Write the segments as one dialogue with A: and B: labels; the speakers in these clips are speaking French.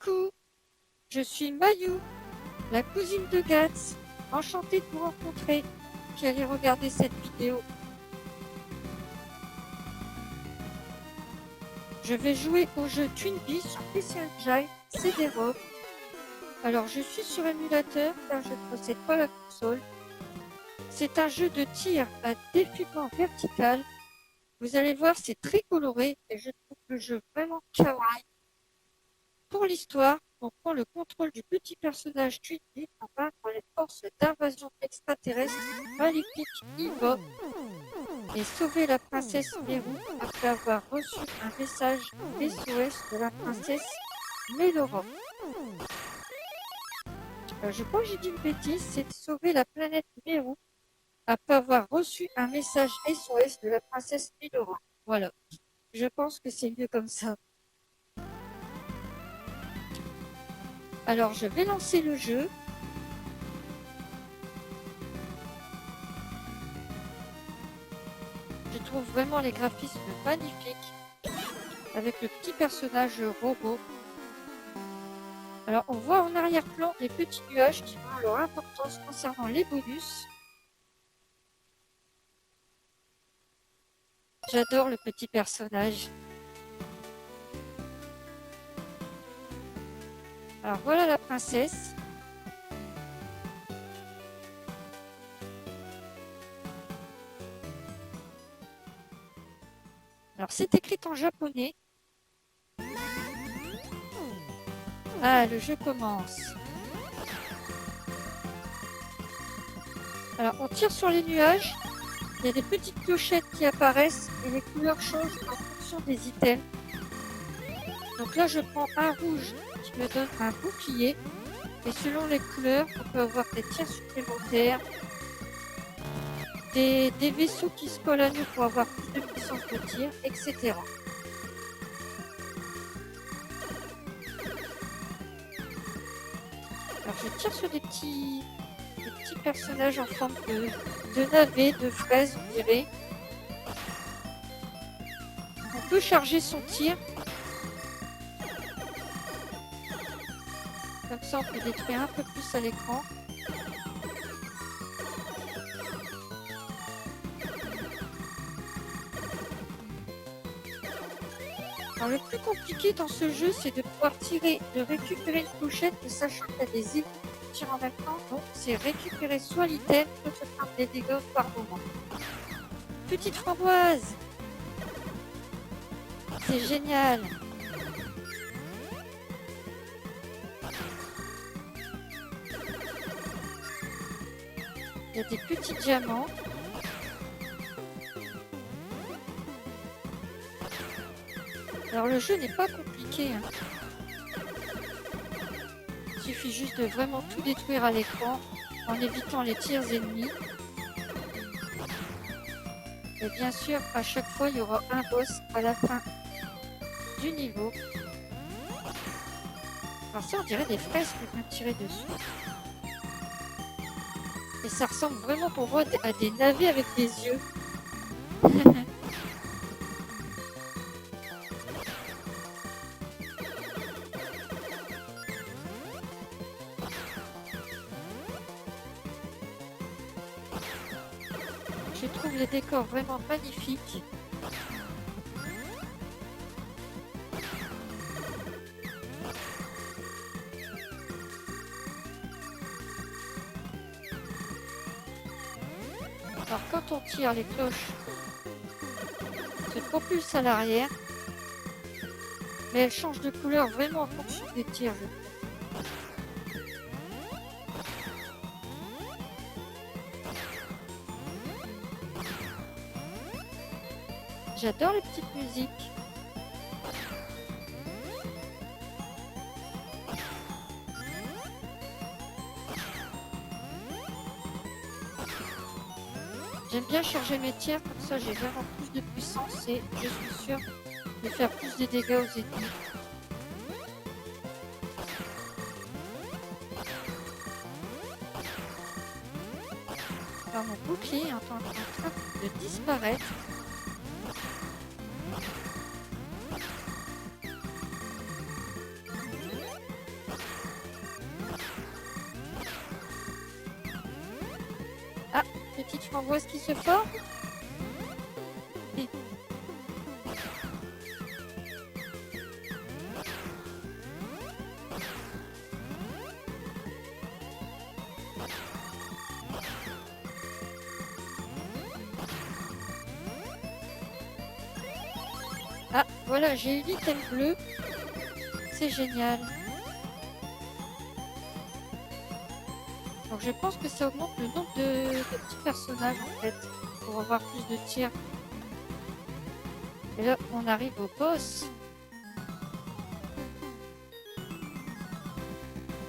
A: Coucou, je suis Mayou, la cousine de Gats. Enchantée de vous rencontrer. J'allais regarder cette vidéo. Je vais jouer au jeu Twin Peaks sur PC Engine CD-ROM. Alors je suis sur émulateur car je ne possède pas la console. C'est un jeu de tir à défilement vertical. Vous allez voir, c'est très coloré et je trouve le jeu vraiment kawaii. Pour l'histoire, on prend le contrôle du petit personnage Twin Peaks en vaincre les forces d'invasion extraterrestre maléfiques Eva et sauver la princesse Meru après avoir reçu un message SOS de la princesse Melora. Je crois que j'ai dit une bêtise, c'est de sauver la planète Meru après avoir reçu un message SOS de la princesse Melora. Voilà, je pense que c'est mieux comme ça. Alors je vais lancer le jeu. Je trouve vraiment les graphismes magnifiques avec le petit personnage robot. Alors on voit en arrière-plan les petits nuages qui ont leur importance concernant les bonus. J'adore le petit personnage. Alors voilà la princesse. Alors c'est écrit en japonais. Ah, le jeu commence. Alors on tire sur les nuages. Il y a des petites clochettes qui apparaissent et les couleurs changent en fonction des items. Donc là je prends un rouge qui me donne un bouclier. Et selon les couleurs, on peut avoir des tirs supplémentaires. Des vaisseaux qui se collent à nous pour avoir plus de puissance de tir, etc. Alors je tire sur des petits personnages en forme de navet, de fraise, on dirait. On peut charger son tir. Comme ça on peut détruire un peu plus à l'écran. Alors le plus compliqué dans ce jeu, c'est de pouvoir tirer, de récupérer une clochette, sachant qu'il y a des ennemis qui tirent en même temps. Donc c'est récupérer soit l'item, soit se prendre des dégâts par moment. Petite framboise, c'est génial. Il y a des petits diamants. Alors le jeu n'est pas compliqué. Il suffit juste de vraiment tout détruire à l'écran en évitant les tirs ennemis. Et bien sûr, à chaque fois, il y aura un boss à la fin du niveau. Alors ça, on dirait des fraises qu'on vient de tirer dessus. Et ça ressemble vraiment pour moi à des navets avec des yeux. Je trouve les décors vraiment magnifiques. Alors quand on tire, les cloches se propulsent à l'arrière. Mais elles changent de couleur vraiment en fonction des tirs. J'adore les petites musiques. J'aime bien charger mes tirs, comme ça j'ai vraiment plus de puissance et je suis sûre de faire plus de dégâts aux ennemis. Alors mon bouclier est en train de disparaître. petite framboise qui se forme. Ah, voilà, j'ai eu l'item bleu. C'est génial. Donc je pense que ça augmente le nombre de petits personnages en fait, pour avoir plus de tirs. Et là, on arrive au boss.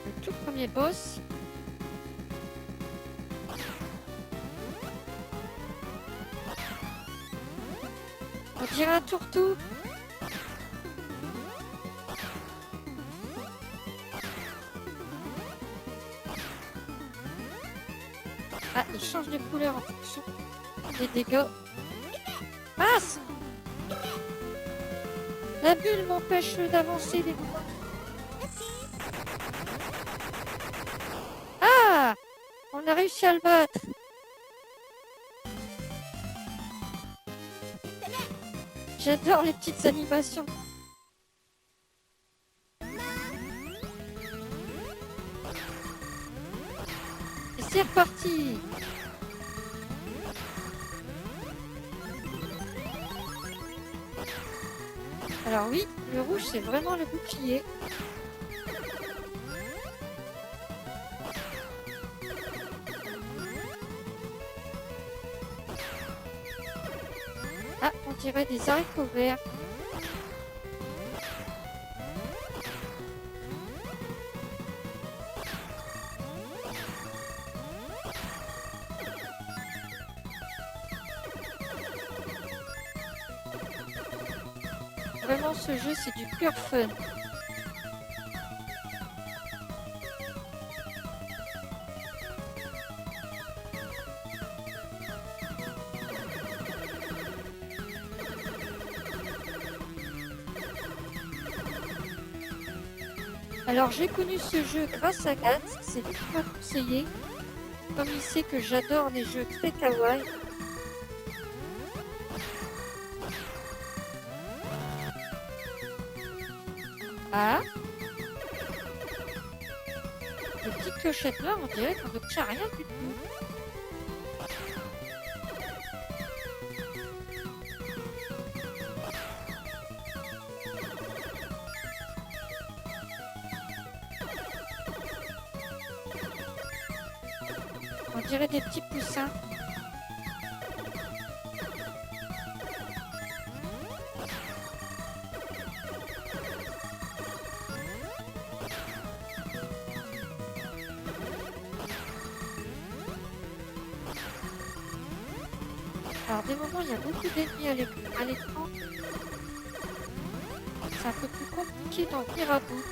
A: Le tout premier boss. On dirait un tourteau. Ah, il change de couleur en fonction des dégâts. Passe! La bulle m'empêche d'avancer des fois. Ah! On a réussi à le battre. J'adore les petites animations. Et c'est reparti. Alors oui, le rouge c'est vraiment le bouclier. Ah, on dirait des haricots verts. Vraiment, ce jeu, c'est du pur fun. Alors, j'ai connu ce jeu grâce à Gat, c'est lui qui m'a conseillé. Comme il sait que j'adore les jeux très kawaii. Ah, les petites clochettes là, on dirait qu'on n'obtient rien du tout. On dirait des petits poussins. Alors des moments il y a beaucoup d'ennemis à l'écran. C'est un peu plus compliqué d'en venir à bout.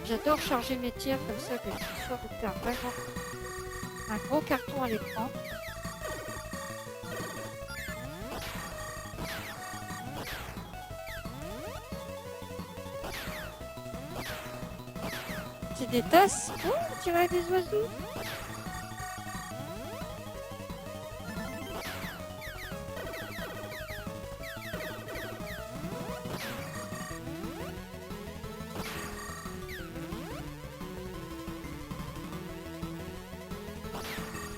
A: J'adore charger mes tirs comme ça que je suis sûre de faire vraiment un gros carton à l'écran. C'est des tasses. Oh, on dirait des oiseaux.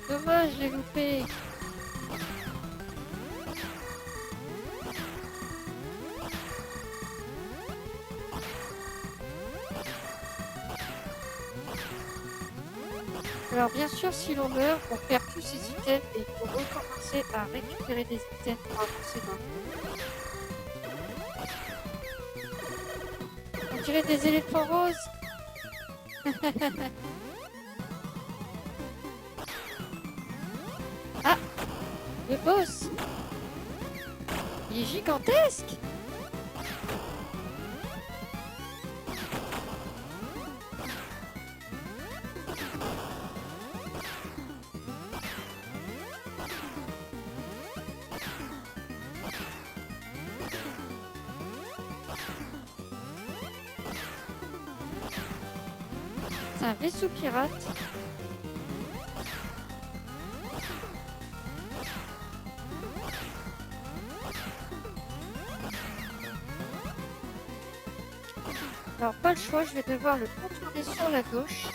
A: Dommage, je l'ai loupé. Alors bien sûr, si l'on meurt, on perd tous ses items et il faut recommencer à récupérer des items pour avancer dans le jeu. On dirait des éléphants roses. Ah, le boss. Il est gigantesque. C'est un vaisseau pirate. Alors pas le choix, je vais devoir le contourner sur la gauche.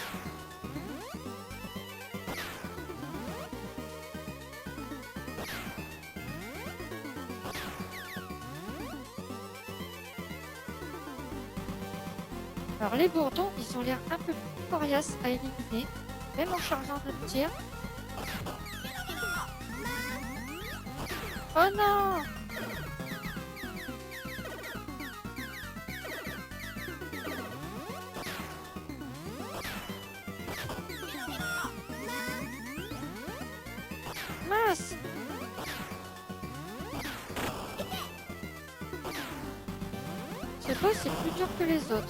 A: Alors les bourdons, ils ont l'air un peu plus coriaces à éliminer, même en chargeant notre tir. Oh non! Mince! Ce boss est plus dur que les autres.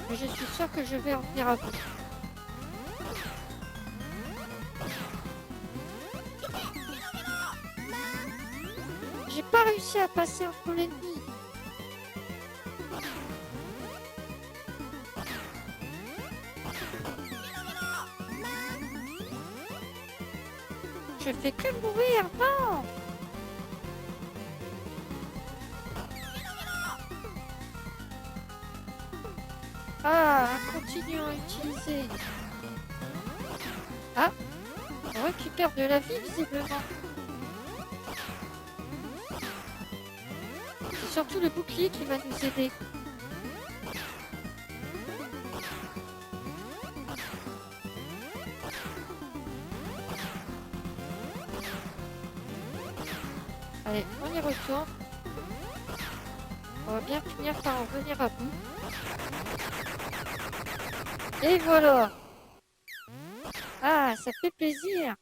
A: Mais je suis sûre que je vais en venir à bout. J'ai pas réussi à passer entre l'ennemi. Je fais que mourir, non! Ah, continuons à utiliser. Ah, on récupère de la vie visiblement. C'est surtout le bouclier qui va nous aider. Allez, on y retourne. On va bien finir par en venir à bout. Et voilà. Ah, ça fait plaisir.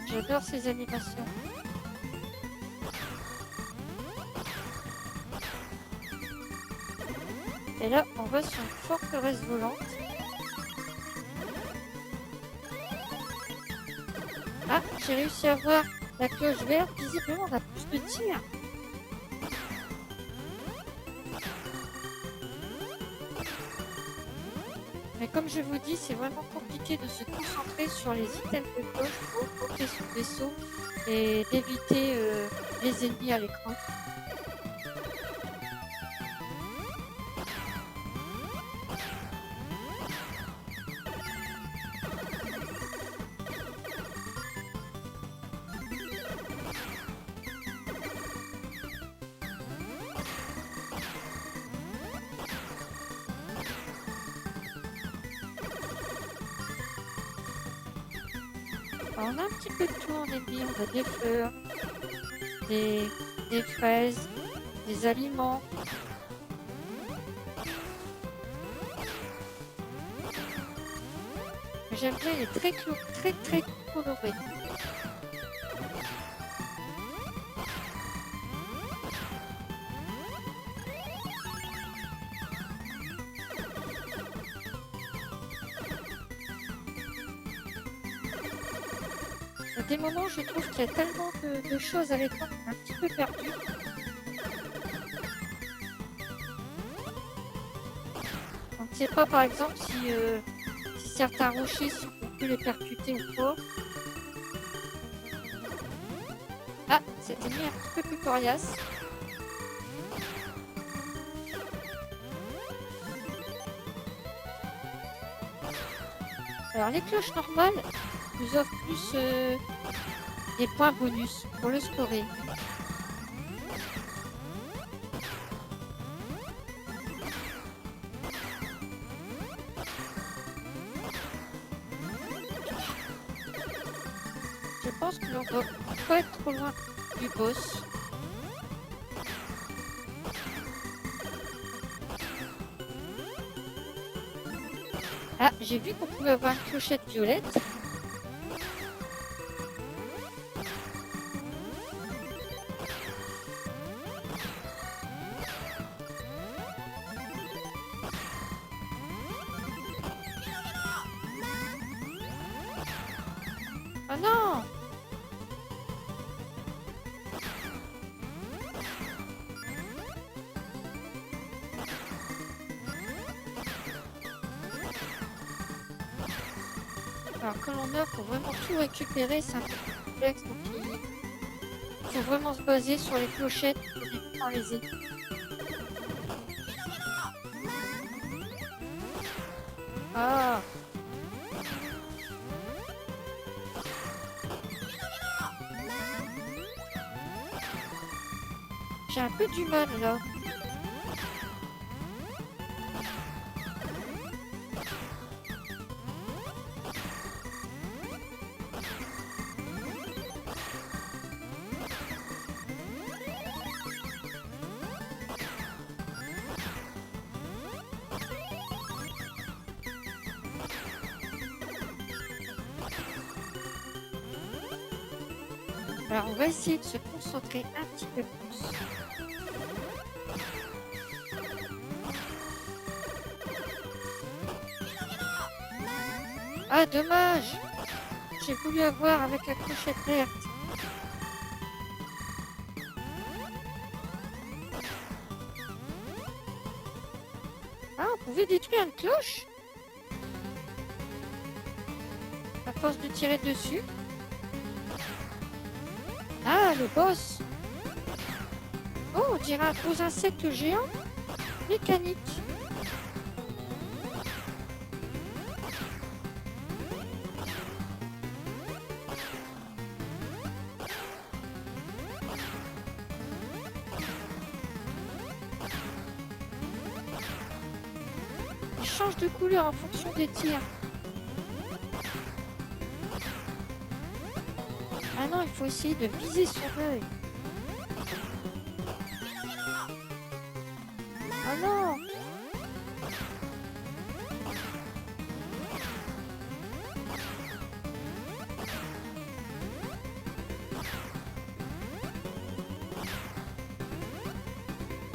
A: J'adore ces animations. Et là, on va sur une forteresse volante. Ah, j'ai réussi à voir la cloche verte. Visiblement, on a plus de tir. Mais comme je vous dis, c'est vraiment compliqué de se concentrer sur les items de cloche pour monter son vaisseau et d'éviter les ennemis à l'écran. Alors, on a un petit peu de tout en ennemi. On a des fleurs, des fraises, des aliments. J'aime bien, il est très coloré. À des moments, je trouve qu'il y a tellement de choses à l'écran qu'on est un petit peu perdu. On ne sait pas, par exemple, si certains rochers, si on peut les percuter ou pas. Ah, cet ennemi est un petit peu plus coriace. Alors, les cloches normales nous offrent plus des points bonus pour le scorer. Je pense que l'on va pas être trop loin du boss. Ah, j'ai vu qu'on pouvait avoir une clochette violette. Ah non! Alors quand on meurt, pour vraiment tout récupérer, c'est un peu complexe. Donc il faut vraiment se baser sur les clochettes et pas les aider. Ah! J'ai un peu du mal là. Alors on va essayer de se concentrer un petit peu plus. Ah dommage! J'ai voulu avoir avec la clochette verte. Ah, on pouvait détruire une cloche à force de tirer dessus. Ah, le boss! Oh, on dirait un gros insecte géant mécanique. Il change de couleur en fonction des tirs. Ah non, il faut essayer de viser son œil. Ah non!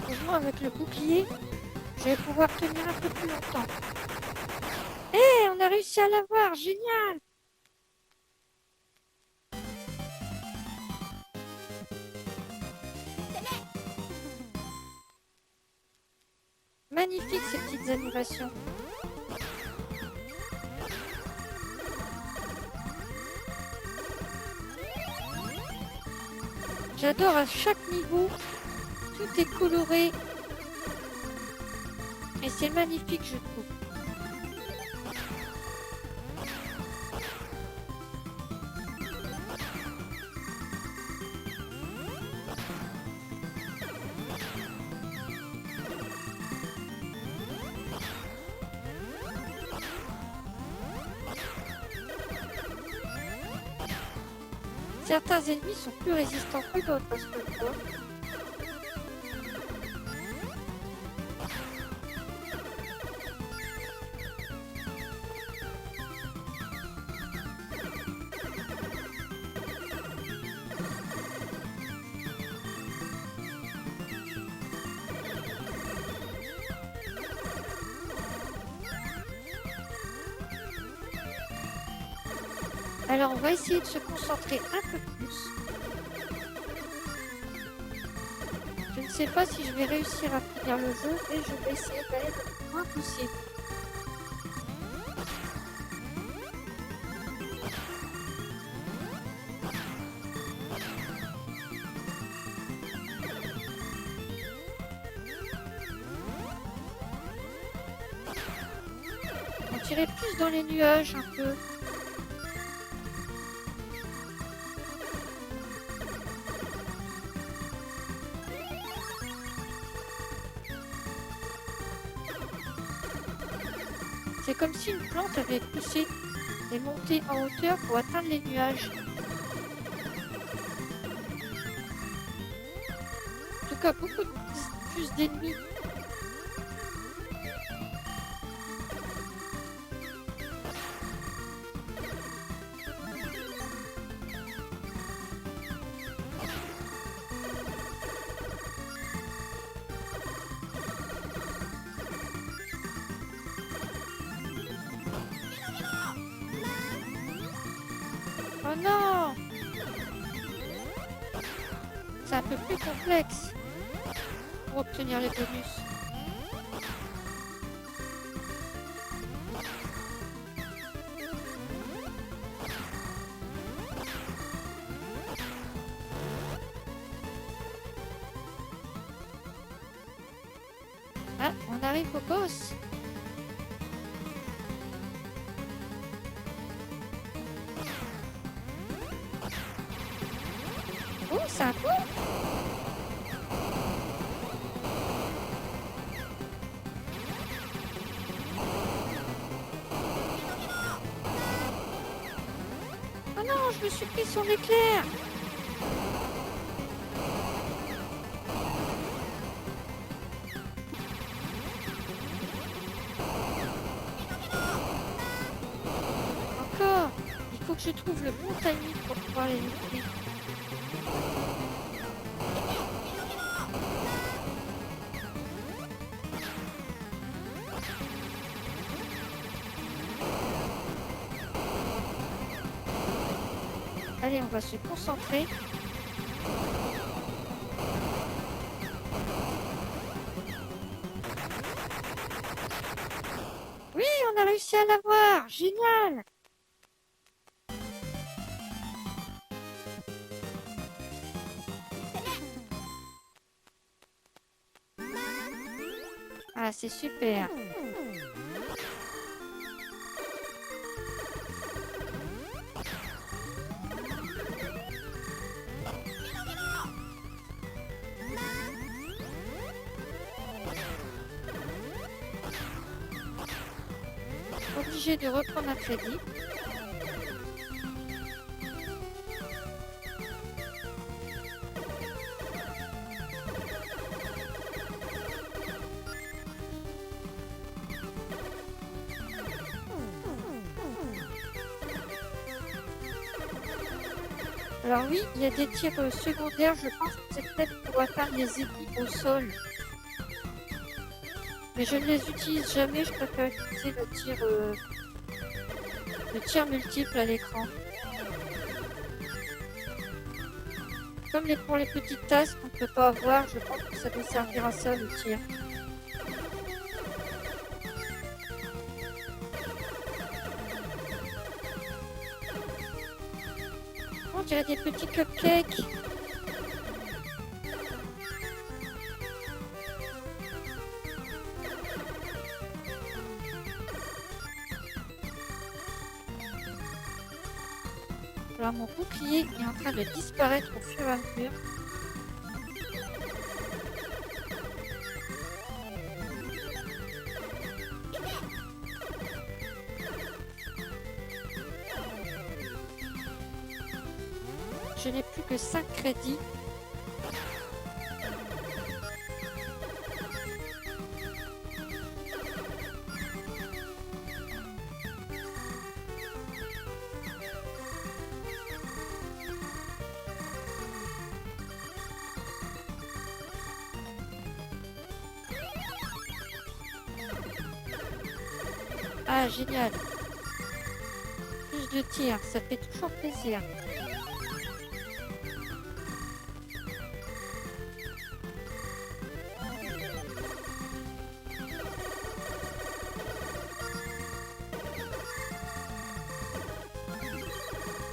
A: Heureusement, avec le bouclier, je vais pouvoir tenir un peu plus longtemps. Hé, on a réussi à l'avoir, génial! Magnifique ces petites animations. J'adore à chaque niveau, tout est coloré et c'est magnifique je trouve. Certains ennemis sont plus résistants que d'autres parce que alors on va essayer de se concentrer un peu plus. Je ne sais pas si je vais réussir à finir le jeu et je vais essayer d'aller le plus loin possible. On tirait plus dans les nuages un peu. C'est comme si une plante avait poussé et monté en hauteur pour atteindre les nuages. En tout cas, beaucoup plus d'ennemis. Oh non! C'est un peu plus complexe pour obtenir les bonus. Ah, on arrive au boss. Oh, c'est un pot. Oh non, je me suis pris son éclair. Encore. Il faut que je trouve le bon timing pour pouvoir les lutter. Allez, on va se concentrer. Oui, on a réussi à l'avoir. Génial. Ah, c'est super. Obligé de reprendre un crédit. Alors oui, il y a des tirs secondaires, je pense que c'est peut-être pour atteindre les ennemis au sol. Mais je ne les utilise jamais, je préfère utiliser le tir multiple à l'écran. Comme pour les petites tasses qu'on ne peut pas avoir, je pense que ça doit servir à ça le tir. On dirait des petits cupcakes. Alors mon bouclier est en train de disparaître au fur et à mesure. Je n'ai plus que 5 crédits. Ah, génial. Plus de tirs, ça fait toujours plaisir.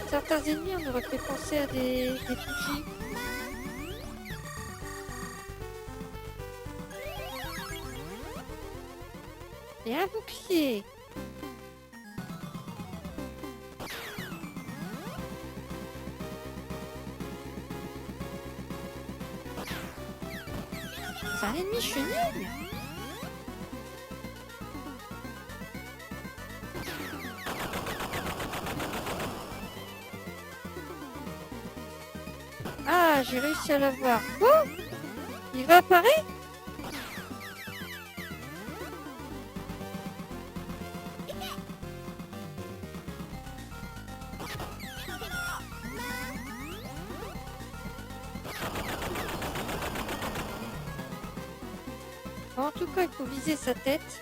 A: Certains ennemis, on aurait fait penser à des bougies. Et un bouclier. C'est un ennemi chenille. Ah, j'ai réussi à l'avoir. Oh, il va apparaître. Bon, en tout cas, il faut viser sa tête.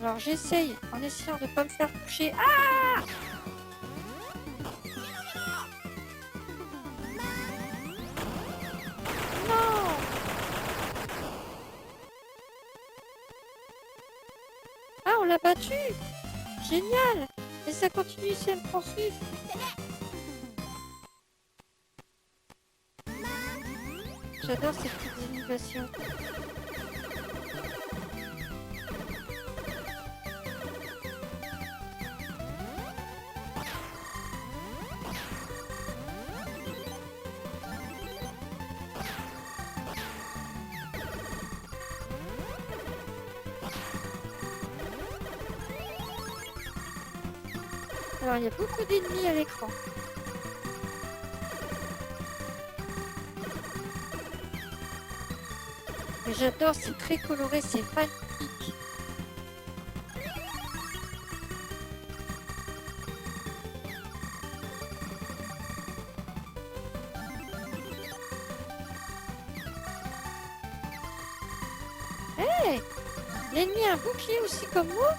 A: Alors j'essaye, en essayant de ne pas me faire toucher. Ah! Non! Ah, on l'a battu! Génial! Et ça continue ici à me poursuivre. J'adore ces petites innovations. Alors il y a beaucoup d'ennemis à l'écran. Mais j'adore, c'est très coloré, c'est magnifique. Hey! L'ennemi a un bouclier aussi comme moi?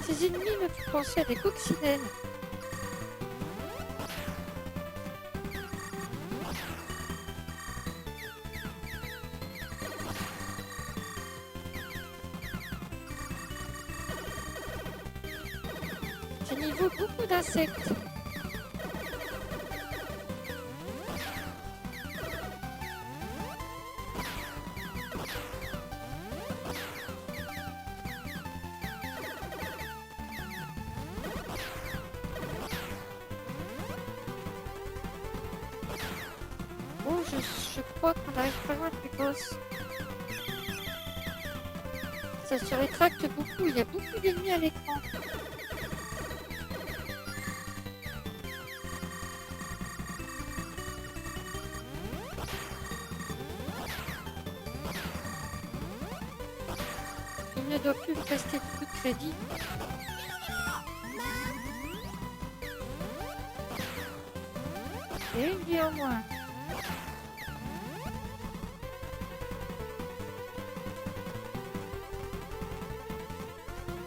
A: Ces ennemis me font penser à des coccinelles. J'ai niveau beaucoup d'insectes. Oh, je crois qu'on arrive pas loin du boss. Ça se rétracte beaucoup, il y a beaucoup d'ennemis à l'écran. Il ne doit plus me rester beaucoup de crédit. Et une vie en moins.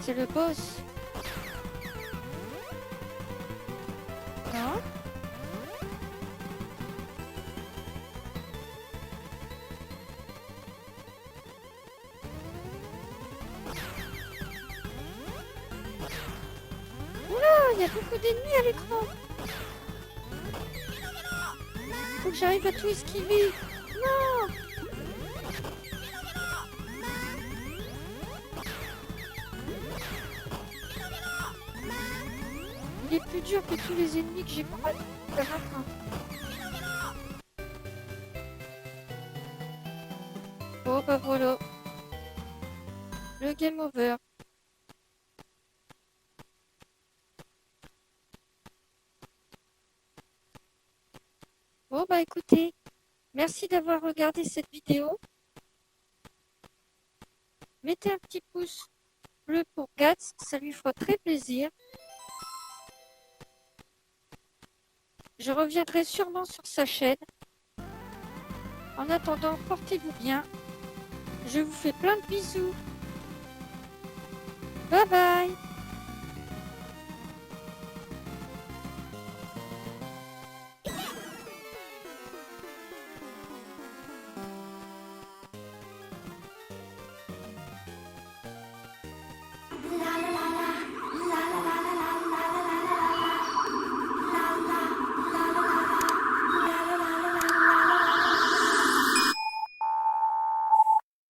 A: C'est le boss. Non? Oula, il y a beaucoup d'ennemis à l'écran. Faut que j'arrive à tout esquiver. Non! Il est plus dur que tous les ennemis que j'ai combattus jusqu'à maintenant. Oh bah voilà. Le game over. Bon bah écoutez, merci d'avoir regardé cette vidéo. Mettez un petit pouce bleu pour Gats, ça lui fera très plaisir. Je reviendrai sûrement sur sa chaîne. En attendant, portez-vous bien. Je vous fais plein de bisous. Bye bye.